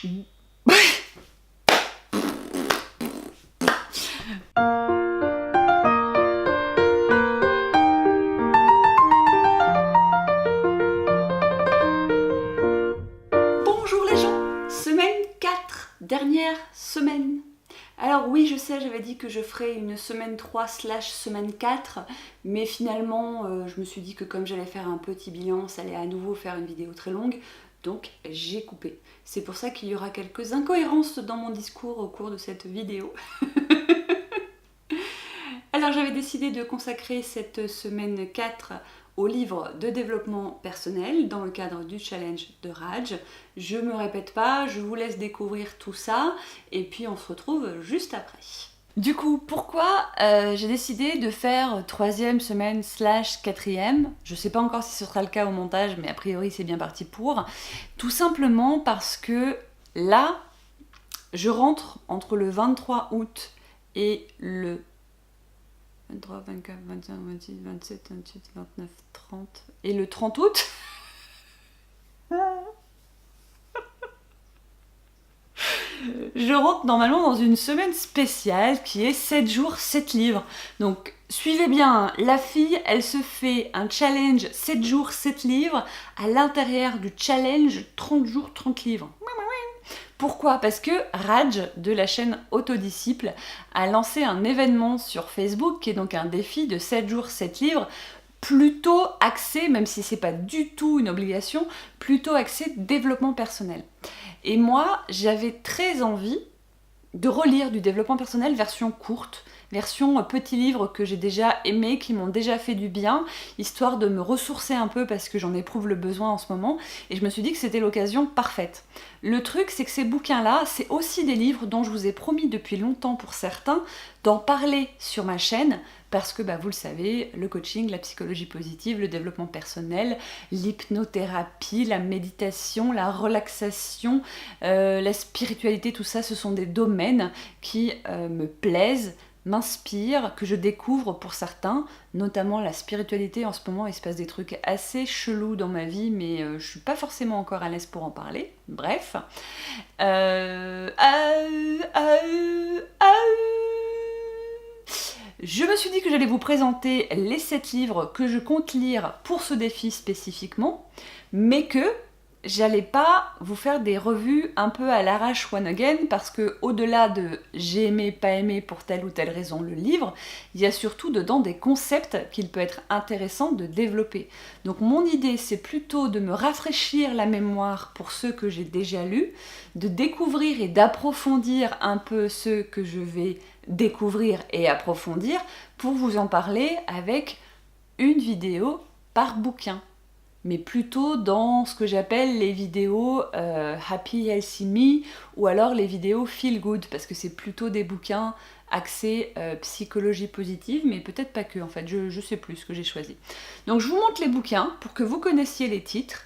Bonjour les gens, semaine 4, dernière semaine. Alors oui, je sais, j'avais dit que je ferais une semaine 3/semaine 4, mais finalement, je me suis dit que comme j'allais faire un petit bilan, ça allait à nouveau faire une vidéo très longue, donc j'ai coupé. C'est pour ça qu'il y aura quelques incohérences dans mon discours au cours de cette vidéo. Alors j'avais décidé de consacrer cette semaine 4 au livre de développement personnel dans le cadre du challenge de Raj. Je me répète pas, je vous laisse découvrir tout ça et puis on se retrouve juste après. Du coup, pourquoi j'ai décidé de faire 3e semaine / 4e? Je sais pas encore si ce sera le cas au montage, mais a priori c'est bien parti pour. Tout simplement parce que là, je rentre entre le 23 août et le 23, 24, 25, 26, 27, 28, 29, 30 et le 30 août. Je rentre normalement dans une semaine spéciale qui est 7 jours, 7 livres. Donc suivez bien, la fille, elle se fait un challenge 7 jours, 7 livres à l'intérieur du challenge 30 jours, 30 livres. Pourquoi? Parce que Raj, de la chaîne Autodisciple, a lancé un événement sur Facebook qui est donc un défi de 7 jours, 7 livres, plutôt axé, même si c'est pas du tout une obligation, plutôt axé développement personnel. Et moi, j'avais très envie de relire du développement personnel version courte, version petit livre que j'ai déjà aimé, qui m'ont déjà fait du bien, histoire de me ressourcer un peu parce que j'en éprouve le besoin en ce moment, et je me suis dit que c'était l'occasion parfaite. Le truc, c'est que ces bouquins-là, c'est aussi des livres dont je vous ai promis depuis longtemps pour certains d'en parler sur ma chaîne, parce que vous le savez, le coaching, la psychologie positive, le développement personnel, l'hypnothérapie, la méditation, la relaxation, la spiritualité, tout ça, ce sont des domaines qui me plaisent, m'inspirent, que je découvre pour certains, notamment la spiritualité. En ce moment, il se passe des trucs assez chelous dans ma vie, mais je suis pas forcément encore à l'aise pour en parler. Bref. Je me suis dit que j'allais vous présenter les 7 livres que je compte lire pour ce défi spécifiquement, mais que j'allais pas vous faire des revues un peu à l'arrache one again, parce que au-delà de j'ai aimé, pas aimé pour telle ou telle raison le livre, il y a surtout dedans des concepts qu'il peut être intéressant de développer. Donc mon idée, c'est plutôt de me rafraîchir la mémoire pour ceux que j'ai déjà lus, de découvrir et d'approfondir un peu ceux que je vais découvrir et approfondir pour vous en parler avec une vidéo par bouquin, mais plutôt dans ce que j'appelle les vidéos Happy Healthy Me ou alors les vidéos Feel Good, parce que c'est plutôt des bouquins axés psychologie positive, mais peut-être pas que, en fait, je sais plus ce que j'ai choisi. Donc je vous montre les bouquins pour que vous connaissiez les titres,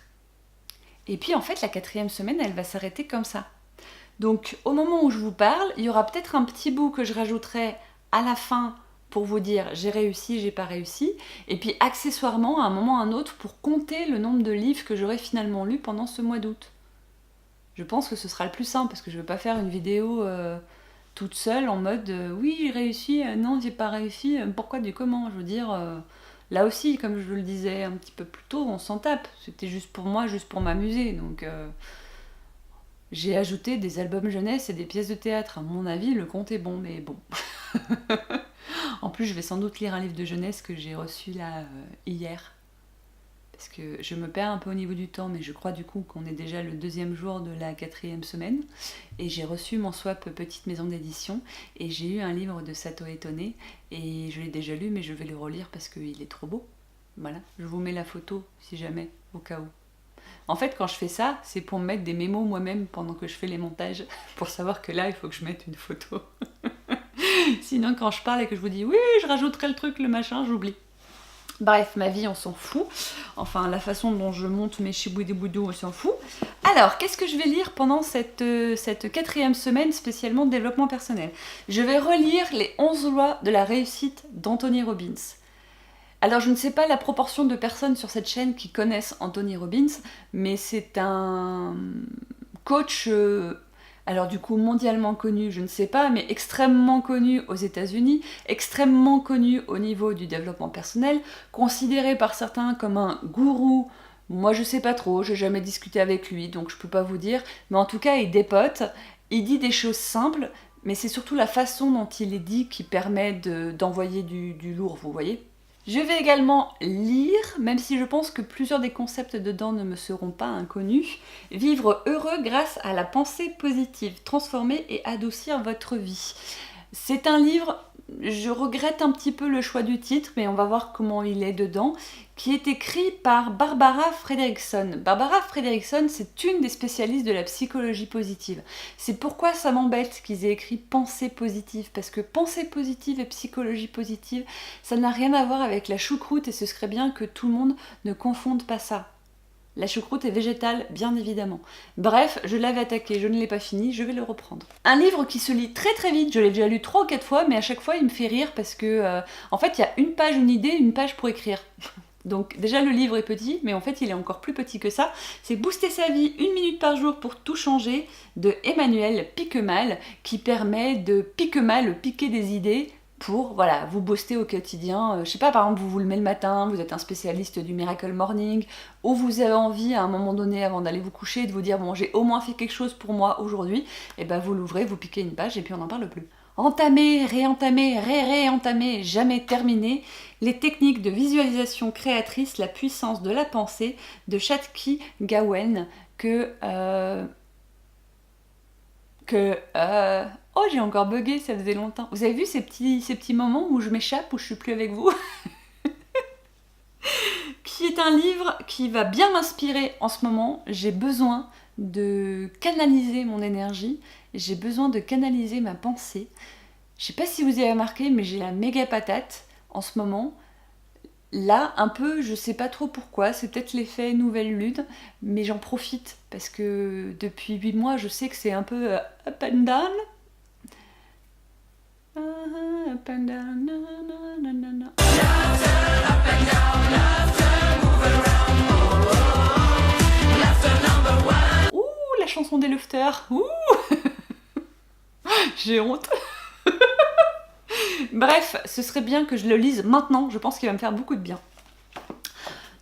et puis en fait la 4e semaine elle va s'arrêter comme ça. Donc au moment où je vous parle, il y aura peut-être un petit bout que je rajouterai à la fin pour vous dire j'ai réussi, j'ai pas réussi, et puis accessoirement à un moment ou à un autre pour compter le nombre de livres que j'aurai finalement lus pendant ce mois d'août. Je pense que ce sera le plus simple parce que je ne veux pas faire une vidéo toute seule en mode oui j'ai réussi, non j'ai pas réussi, pourquoi du comment, je veux dire là aussi comme je vous le disais un petit peu plus tôt, on s'en tape, c'était juste pour moi, juste pour m'amuser, donc j'ai ajouté des albums jeunesse et des pièces de théâtre. À mon avis, le compte est bon, mais bon. En plus, je vais sans doute lire un livre de jeunesse que j'ai reçu là hier. Parce que je me perds un peu au niveau du temps, mais je crois du coup qu'on est déjà le 2e jour de la 4e semaine. Et j'ai reçu mon swap petite maison d'édition. Et j'ai eu un livre de Sato Etone. Et je l'ai déjà lu, mais je vais le relire parce qu'il est trop beau. Voilà, je vous mets la photo si jamais, au cas où. En fait, quand je fais ça, c'est pour me mettre des mémos moi-même pendant que je fais les montages, pour savoir que là, il faut que je mette une photo. Sinon, quand je parle et que je vous dis « oui, je rajouterai le truc, le machin », j'oublie. Bref, ma vie, on s'en fout. Enfin, la façon dont je monte mes chiboudéboudou, on s'en fout. Alors, qu'est-ce que je vais lire pendant cette 4e semaine spécialement de développement personnel? Je vais relire les 11 lois de la réussite d'Anthony Robbins. Alors je ne sais pas la proportion de personnes sur cette chaîne qui connaissent Anthony Robbins, mais c'est un coach Alors du coup, mondialement connu, je ne sais pas, mais extrêmement connu aux États-Unis, extrêmement connu au niveau du développement personnel, considéré par certains comme un gourou. Moi, je sais pas trop, j'ai jamais discuté avec lui, donc je peux pas vous dire. Mais en tout cas, il dépote, il dit des choses simples, mais c'est surtout la façon dont il les dit qui permet d'envoyer du lourd, vous voyez. Je vais également lire, même si je pense que plusieurs des concepts dedans ne me seront pas inconnus, Vivre heureux grâce à la pensée positive, transformer et adoucir votre vie. C'est un livre, je regrette un petit peu le choix du titre, mais on va voir comment il est dedans, qui est écrit par Barbara Fredrickson. Barbara Fredrickson, c'est une des spécialistes de la psychologie positive. C'est pourquoi ça m'embête qu'ils aient écrit pensée positive, parce que pensée positive et psychologie positive, ça n'a rien à voir avec la choucroute et ce serait bien que tout le monde ne confonde pas ça. La choucroute est végétale, bien évidemment. Bref, je l'avais attaqué, je ne l'ai pas fini, je vais le reprendre. Un livre qui se lit très très vite, je l'ai déjà lu 3 ou 4 fois, mais à chaque fois il me fait rire parce que, en fait, il y a une page, une idée, une page pour écrire. Donc déjà le livre est petit, mais en fait il est encore plus petit que ça. C'est Booster sa vie, 1 minute par jour pour tout changer, de Emmanuel Piquemal, qui permet de piquer des idées pour voilà, vous booster au quotidien. Je sais pas, par exemple, vous vous levez le matin, vous êtes un spécialiste du Miracle Morning, ou vous avez envie à un moment donné, avant d'aller vous coucher, de vous dire bon, j'ai au moins fait quelque chose pour moi aujourd'hui, et ben vous l'ouvrez, vous piquez une page et puis on n'en parle plus. Entamer, réentamer, réentamer, jamais terminer, les techniques de visualisation créatrice, la puissance de la pensée, de Shatki Gawain, Oh, j'ai encore bugué, ça faisait longtemps. Vous avez vu ces petits moments où je m'échappe, où je suis plus avec vous? Qui est un livre qui va bien m'inspirer en ce moment. J'ai besoin de canaliser mon énergie, j'ai besoin de canaliser ma pensée. Je sais pas si vous avez remarqué, mais j'ai la méga patate en ce moment. Là, un peu, je sais pas trop pourquoi, c'est peut-être l'effet nouvelle lune, mais j'en profite parce que depuis 8 mois, je sais que c'est un peu up and down. Up and down, na, na, na, na, na. Ouh, la chanson des Lufters. Ouh. J'ai honte. Bref, ce serait bien que je le lise maintenant, je pense qu'il va me faire beaucoup de bien.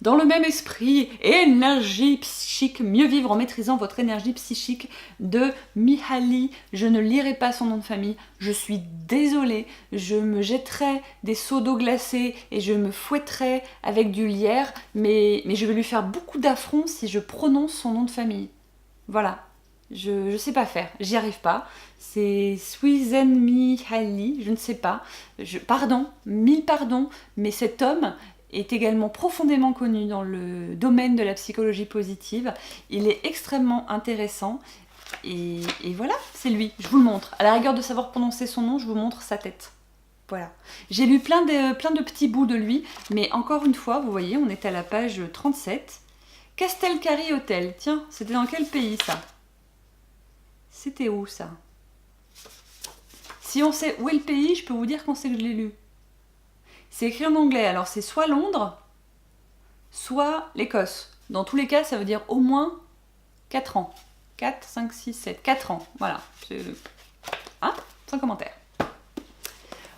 Dans le même esprit, énergie psychique, mieux vivre en maîtrisant votre énergie psychique de Mihaly. Je ne lirai pas son nom de famille, je suis désolée, je me jetterai des seaux d'eau glacée et je me fouetterai avec du lierre, mais je vais lui faire beaucoup d'affront si je prononce son nom de famille. Voilà. Je sais pas faire, j'y arrive pas. C'est Swizen Mihaly, je ne sais pas. Pardon, 1000 pardons, mais cet homme est également profondément connu dans le domaine de la psychologie positive. Il est extrêmement intéressant et voilà, c'est lui. Je vous le montre. À la rigueur de savoir prononcer son nom, je vous montre sa tête. Voilà. J'ai lu plein de petits bouts de lui, mais encore une fois, vous voyez, on est à la page 37. Castelcari Hotel. Tiens, c'était dans quel pays ça ? C'était où ça? Si on sait où est le pays, je peux vous dire quand c'est que je l'ai lu. C'est écrit en anglais, alors c'est soit Londres, soit l'Écosse. Dans tous les cas, ça veut dire au moins 4 ans. 4, 5, 6, 7, 4 ans. Voilà. Hein? Sans commentaire.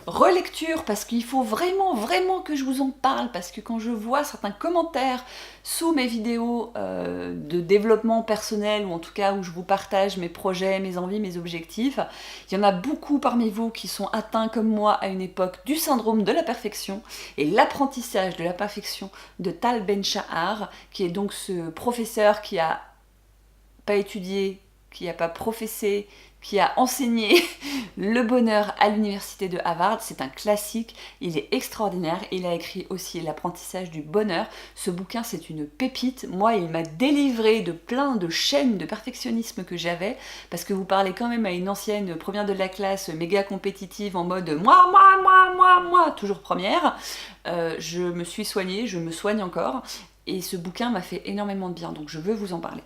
Relecture, parce qu'il faut vraiment que je vous en parle, parce que quand je vois certains commentaires sous mes vidéos de développement personnel, ou en tout cas où je vous partage mes projets, mes envies, mes objectifs, il y en a beaucoup parmi vous qui sont atteints comme moi à une époque du syndrome de la perfection, et l'apprentissage de la perfection de Tal Ben-Shahar, qui est donc ce professeur qui a pas étudié, qui n'a pas professé, qui a enseigné le bonheur à l'université de Harvard. C'est un classique, il est extraordinaire. Il a écrit aussi l'apprentissage du bonheur. Ce bouquin, c'est une pépite. Moi, il m'a délivré de plein de chaînes de perfectionnisme que j'avais, parce que vous parlez quand même à une ancienne première de la classe, méga compétitive, en mode moi, toujours première. Je me suis soignée, je me soigne encore, et ce bouquin m'a fait énormément de bien, donc je veux vous en parler.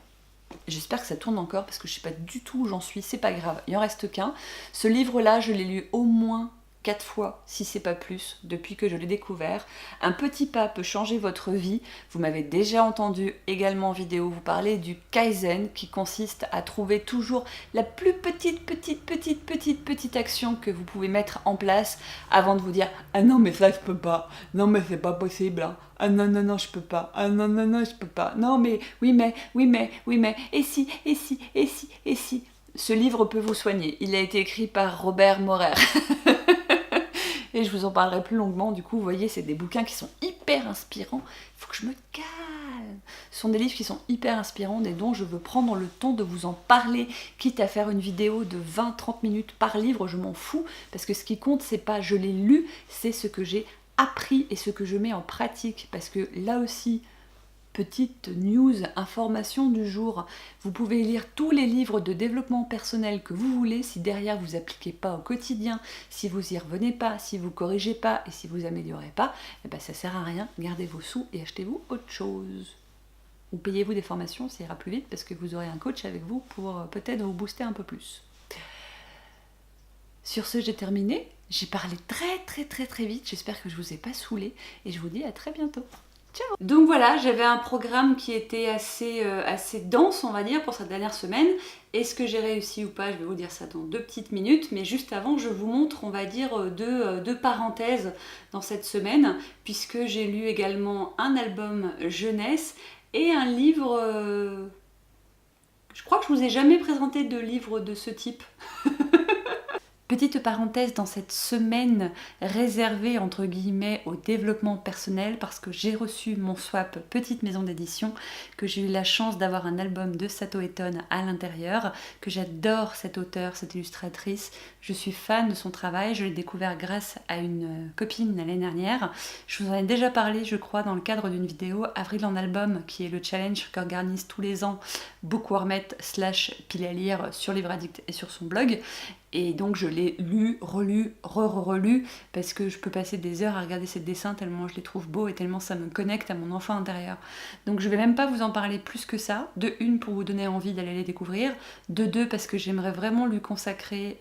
J'espère que ça tourne encore parce que je sais pas du tout où j'en suis, c'est pas grave, il en reste qu'un. Ce livre-là, je l'ai lu au moins 4 fois, si c'est pas plus, depuis que je l'ai découvert. Un petit pas peut changer votre vie. Vous m'avez déjà entendu également en vidéo vous parler du Kaizen, qui consiste à trouver toujours la plus petite action que vous pouvez mettre en place avant de vous dire « Ah non mais ça je peux pas, non mais c'est pas possible, hein. Ah non non non je peux pas, ah non non non je peux pas, non mais oui mais, et si, et si, et si, et si ». Ce livre peut vous soigner. Il a été écrit par Robert Maurer. Et je vous en parlerai plus longuement. Du coup, vous voyez, c'est des bouquins qui sont hyper inspirants. Il faut que je me calme. Ce sont des livres qui sont hyper inspirants et dont je veux prendre le temps de vous en parler, quitte à faire une vidéo de 20-30 minutes par livre, je m'en fous. Parce que ce qui compte, c'est pas je l'ai lu, c'est ce que j'ai appris et ce que je mets en pratique. Parce que là aussi, petite news, information du jour, vous pouvez lire tous les livres de développement personnel que vous voulez, si derrière vous appliquez pas au quotidien, si vous y revenez pas, si vous corrigez pas et si vous améliorez pas, eh ben ça sert à rien, gardez vos sous et achetez-vous autre chose. Ou payez-vous des formations, ça ira plus vite parce que vous aurez un coach avec vous pour peut-être vous booster un peu plus. Sur ce, j'ai terminé. J'ai parlé très vite, j'espère que je vous ai pas saoulé et je vous dis à très bientôt. Ciao. Donc voilà, j'avais un programme qui était assez dense, on va dire, pour cette dernière semaine. Est-ce que j'ai réussi ou pas? Je vais vous dire ça dans 2 petites minutes. Mais juste avant, je vous montre, on va dire, deux parenthèses dans cette semaine, puisque j'ai lu également un album jeunesse et un livre... Je crois que je vous ai jamais présenté de livre de ce type. Petite parenthèse dans cette semaine réservée entre guillemets au développement personnel parce que j'ai reçu mon swap petite maison d'édition, que j'ai eu la chance d'avoir un album de Sato Eton à l'intérieur, que j'adore cette auteure, cette illustratrice, je suis fan de son travail, je l'ai découvert grâce à une copine l'année dernière. Je vous en ai déjà parlé je crois dans le cadre d'une vidéo Avril en album qui est le challenge qu'organise tous les ans Bookwormet / Pile à lire sur Livre Addict et sur son blog. Et donc je l'ai lu, relu, relu parce que je peux passer des heures à regarder ces dessins tellement je les trouve beaux et tellement ça me connecte à mon enfant intérieur. Donc je vais même pas vous en parler plus que ça. De une, pour vous donner envie d'aller les découvrir. De deux, parce que j'aimerais vraiment lui consacrer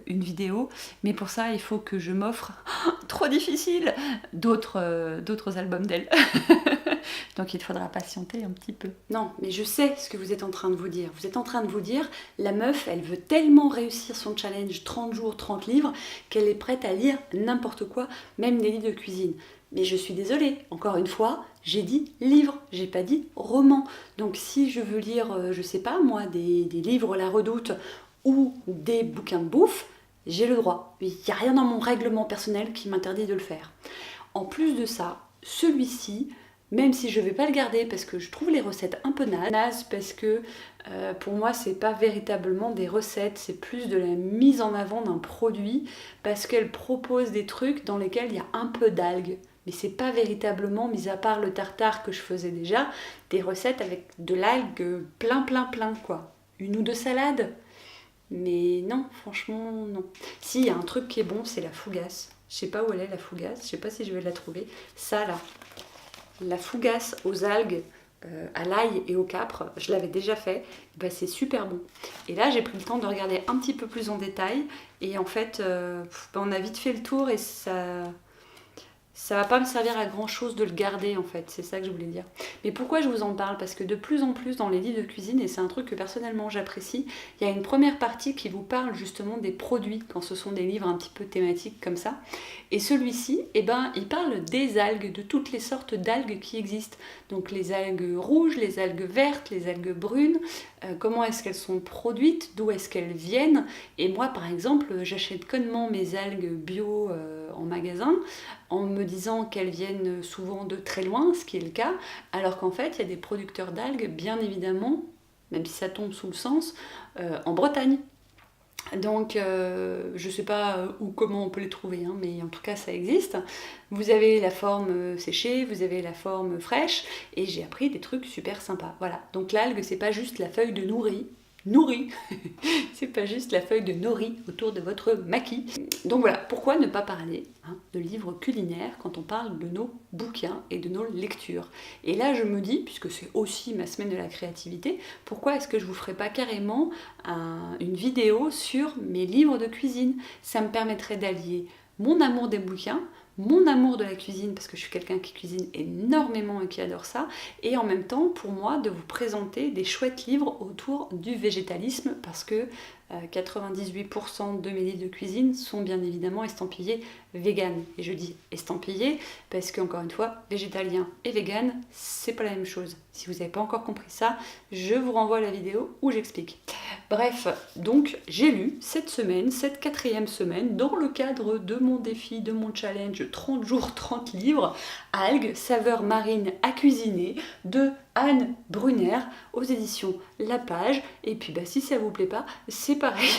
une vidéo. Mais pour ça, il faut que je m'offre, trop difficile, d'autres albums d'elle. Donc il faudra patienter un petit peu. Non, mais je sais ce que vous êtes en train de vous dire. Vous êtes en train de vous dire, la meuf, elle veut tellement réussir son challenge 30 jours, 30 livres, qu'elle est prête à lire n'importe quoi, même des livres de cuisine. Mais je suis désolée, encore une fois, j'ai dit livre, j'ai pas dit roman. Donc si je veux lire, je sais pas moi, des livres La Redoute ou des bouquins de bouffe, j'ai le droit. Il n'y a rien dans mon règlement personnel qui m'interdit de le faire. En plus de ça, celui-ci, même si je vais pas le garder parce que je trouve les recettes un peu nazes, parce que pour moi c'est pas véritablement des recettes, c'est plus de la mise en avant d'un produit, parce qu'elle propose des trucs dans lesquels il y a un peu d'algues. Mais c'est pas véritablement, mis à part le tartare que je faisais déjà, des recettes avec de l'algue plein quoi. 1 ou 2 salades. Mais non, franchement non. Si, il y a un truc qui est bon, c'est la fougasse. Je sais pas où elle est la fougasse, je sais pas si je vais la trouver. Ça là. La fougasse aux algues, à l'ail et au capre, je l'avais déjà fait, ben c'est super bon. Et là j'ai pris le temps de regarder un petit peu plus en détail et en fait on a vite fait le tour et ça va pas me servir à grand chose de le garder en fait, c'est ça que je voulais dire. Mais pourquoi je vous en parle? Parce que de plus en plus dans les livres de cuisine, et c'est un truc que personnellement j'apprécie, il y a une première partie qui vous parle justement des produits, quand ce sont des livres un petit peu thématiques comme ça. Et celui-ci, eh ben, il parle des algues, de toutes les sortes d'algues qui existent. Donc les algues rouges, les algues vertes, les algues brunes, comment est-ce qu'elles sont produites, d'où est-ce qu'elles viennent. Et moi par exemple, j'achète connement mes algues bio en magasin, en me disant qu'elles viennent souvent de très loin, ce qui est le cas, alors qu'en fait, il y a des producteurs d'algues, bien évidemment, même si ça tombe sous le sens, en Bretagne. Donc, je ne sais pas où, comment on peut les trouver, hein, mais en tout cas, ça existe. Vous avez la forme séchée, vous avez la forme fraîche, et j'ai appris des trucs super sympas. Voilà, donc l'algue, c'est pas juste la feuille de nori, c'est pas juste la feuille de nori autour de votre maquis. Donc voilà, pourquoi ne pas parler de livres culinaires quand on parle de nos bouquins et de nos lectures? Et là je me dis, puisque c'est aussi ma semaine de la créativité, pourquoi est-ce que je vous ferais pas carrément une vidéo sur mes livres de cuisine? Ça me permettrait d'allier mon amour des bouquins, mon amour de la cuisine, parce que je suis quelqu'un qui cuisine énormément et qui adore ça, et en même temps pour moi de vous présenter des chouettes livres autour du végétalisme, parce que 98% de mes livres de cuisine sont bien évidemment estampillés vegan. Et je dis estampillés parce qu'encore une fois, végétalien et vegan, c'est pas la même chose. Si vous n'avez pas encore compris ça, je vous renvoie à la vidéo où j'explique. Bref, donc j'ai lu cette semaine, cette 4e semaine, dans le cadre de mon défi, de mon challenge 30 jours, 30 livres, algues, saveurs marines à cuisiner, de Anne Brunner aux éditions La Page. Et puis si ça vous plaît pas, c'est pareil.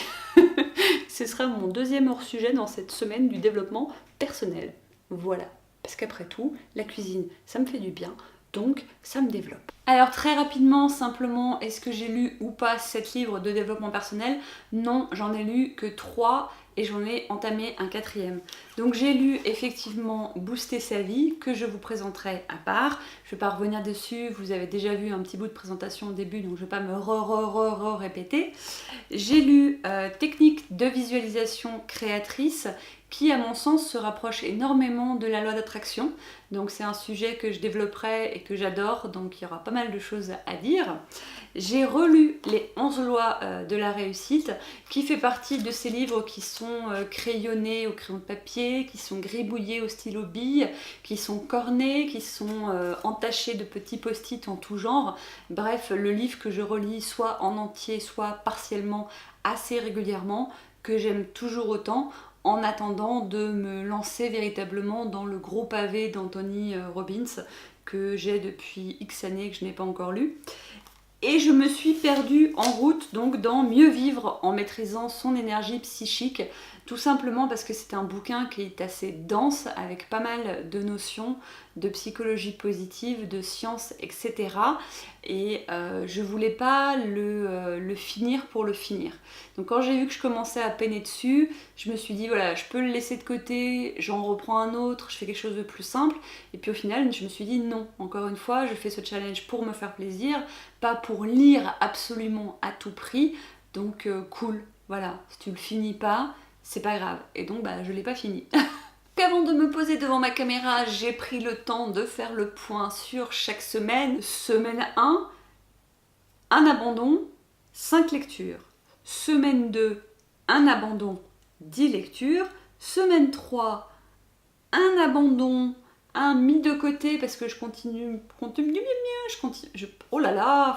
Ce sera mon 2e hors-sujet dans cette semaine du développement personnel. Voilà. Parce qu'après tout, la cuisine, ça me fait du bien, donc ça me développe. Alors très rapidement, simplement, est-ce que j'ai lu ou pas 7 livres de développement personnel? Non, j'en ai lu que 3 et j'en ai entamé un 4e. Donc j'ai lu effectivement Booster sa vie, que je vous présenterai à part. Je ne vais pas revenir dessus, vous avez déjà vu un petit bout de présentation au début, donc je ne vais pas me répéter. J'ai lu Technique de visualisation créatrice, qui à mon sens se rapproche énormément de la loi d'attraction. Donc c'est un sujet que je développerai et que j'adore, donc il y aura pas mal de choses à dire. J'ai relu les 11 lois de la réussite, qui fait partie de ces livres qui sont crayonnés au crayon de papier, qui sont gribouillés au stylo bille, qui sont cornés, qui sont entachés de petits post-it en tout genre. Bref, le livre que je relis soit en entier, soit partiellement, assez régulièrement, que j'aime toujours autant, en attendant de me lancer véritablement dans le gros pavé d'Anthony Robbins que j'ai depuis X années que je n'ai pas encore lu. Et je me suis perdue en route donc dans Mieux vivre en maîtrisant son énergie psychique, tout simplement parce que c'est un bouquin qui est assez dense avec pas mal de notions de psychologie positive, de science, etc. Et je voulais pas le finir pour le finir. Donc quand j'ai vu que je commençais à peiner dessus, je me suis dit voilà, je peux le laisser de côté, j'en reprends un autre, je fais quelque chose de plus simple. Et puis au final, je me suis dit non, encore une fois, je fais ce challenge pour me faire plaisir, pas pour lire absolument à tout prix. Donc cool, voilà, si tu le finis pas, c'est pas grave. Et donc je l'ai pas fini. Qu'avant de me poser devant ma caméra, j'ai pris le temps de faire le point sur chaque semaine. Semaine 1, un abandon, 5 lectures. Semaine 2, un abandon, 10 lectures. Semaine 3, un abandon, un mis de côté parce que je continue, oh là là,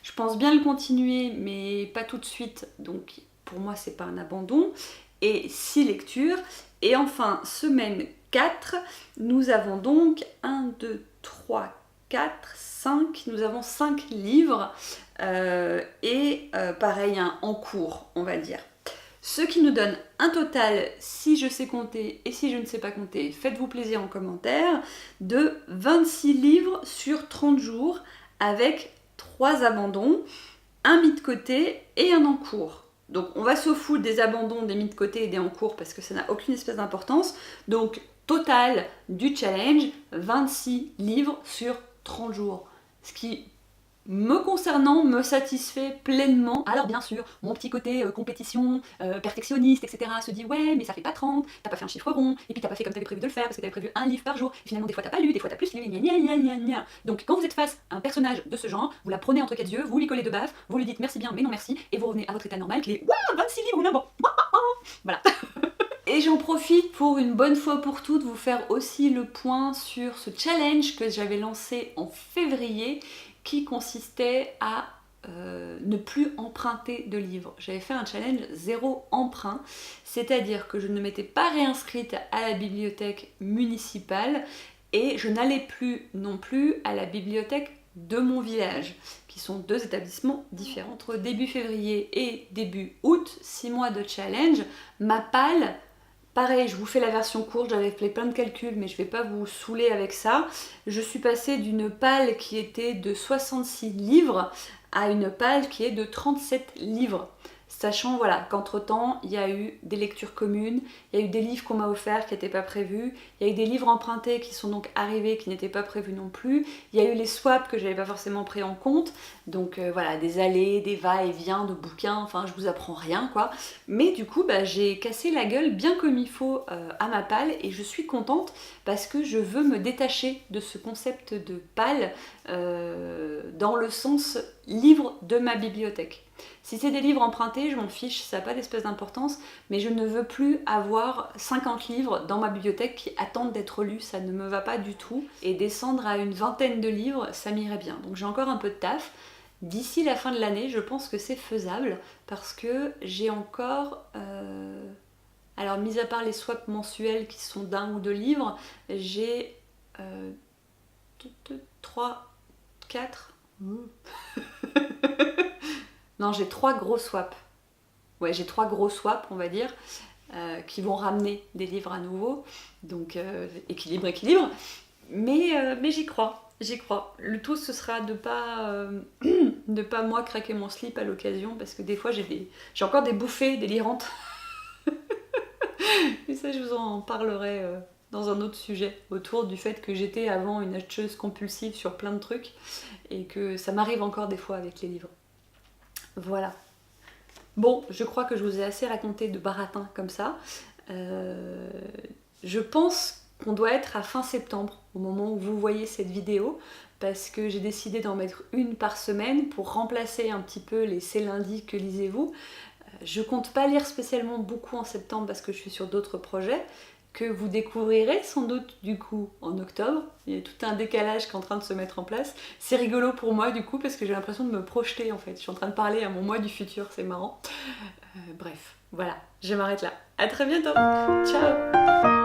je pense bien le continuer, mais pas tout de suite. Donc pour moi, c'est pas un abandon. Et 6 lectures. Et enfin, semaine 4, nous avons donc 1, 2, 3, 4, 5. Nous avons 5 livres pareil, en cours, on va dire. Ce qui nous donne un total, si je sais compter et si je ne sais pas compter, faites-vous plaisir en commentaire, de 26 livres sur 30 jours avec 3 abandons, un mis de côté et un en cours. Donc on va se foutre des abandons, des mis de côté et des en cours parce que ça n'a aucune espèce d'importance. Donc total du challenge, 26 livres sur 30 jours. Ce qui, me concernant, me satisfait pleinement. Alors bien sûr, mon petit côté compétition, perfectionniste, etc. se dit ouais mais ça fait pas 30, t'as pas fait un chiffre rond, et puis t'as pas fait comme t'avais prévu de le faire parce que t'avais prévu un livre par jour, et finalement des fois t'as pas lu, des fois t'as plus lu, gna. Donc quand vous êtes face à un personnage de ce genre, vous la prenez entre quatre yeux, vous lui collez deux baffes, vous lui dites merci bien mais non merci, et vous revenez à votre état normal qui est waouh 26 livres ou n'importe. Voilà. Et j'en profite pour une bonne fois pour toutes vous faire aussi le point sur ce challenge que j'avais lancé en février qui consistait à ne plus emprunter de livres. J'avais fait un challenge 0 emprunt, c'est-à-dire que je ne m'étais pas réinscrite à la bibliothèque municipale et je n'allais plus non plus à la bibliothèque de mon village, qui sont 2 établissements différents. Entre début février et début août, 6 mois de challenge, ma palle, pareil, je vous fais la version courte, j'avais fait plein de calculs, mais je vais pas vous saouler avec ça. Je suis passée d'une palle qui était de 66 livres à une palle qui est de 37 livres. Sachant voilà, qu'entre-temps, il y a eu des lectures communes, il y a eu des livres qu'on m'a offerts qui n'étaient pas prévus, il y a eu des livres empruntés qui sont donc arrivés qui n'étaient pas prévus non plus, il y a eu les swaps que j'avais pas forcément pris en compte, donc voilà, des allées, des va-et-vient de bouquins, enfin je vous apprends rien quoi. Mais du coup, j'ai cassé la gueule bien comme il faut à ma palle et je suis contente parce que je veux me détacher de ce concept de palle dans le sens livre de ma bibliothèque. Si c'est des livres empruntés, je m'en fiche, ça n'a pas d'espèce d'importance, mais je ne veux plus avoir 50 livres dans ma bibliothèque qui attendent d'être lus, ça ne me va pas du tout. Et descendre à une vingtaine de livres, ça m'irait bien. Donc j'ai encore un peu de taf. D'ici la fin de l'année, je pense que c'est faisable, parce que j'ai encore... Alors, mis à part les swaps mensuels qui sont d'un ou deux livres, j'ai 3, 4... Non, j'ai 3 gros swaps. Ouais, j'ai 3 gros swaps, on va dire, qui vont ramener des livres à nouveau. Donc, équilibre. Mais j'y crois. Le tout, ce sera de pas moi craquer mon slip à l'occasion, parce que des fois, j'ai encore des bouffées délirantes. Et ça, je vous en parlerai dans un autre sujet, autour du fait que j'étais avant une acheteuse compulsive sur plein de trucs, et que ça m'arrive encore des fois avec les livres. Voilà. Bon, je crois que je vous ai assez raconté de baratin comme ça. Je pense qu'on doit être à fin septembre, au moment où vous voyez cette vidéo, parce que j'ai décidé d'en mettre une par semaine pour remplacer un petit peu les C'est lundi que lisez-vous. Je compte pas lire spécialement beaucoup en septembre parce que je suis sur d'autres projets, que vous découvrirez sans doute du coup en octobre. Il y a tout un décalage qui est en train de se mettre en place. C'est rigolo pour moi du coup parce que j'ai l'impression de me projeter en fait. Je suis en train de parler à mon moi du futur, c'est marrant. Bref, voilà, je m'arrête là. À très bientôt. Ciao.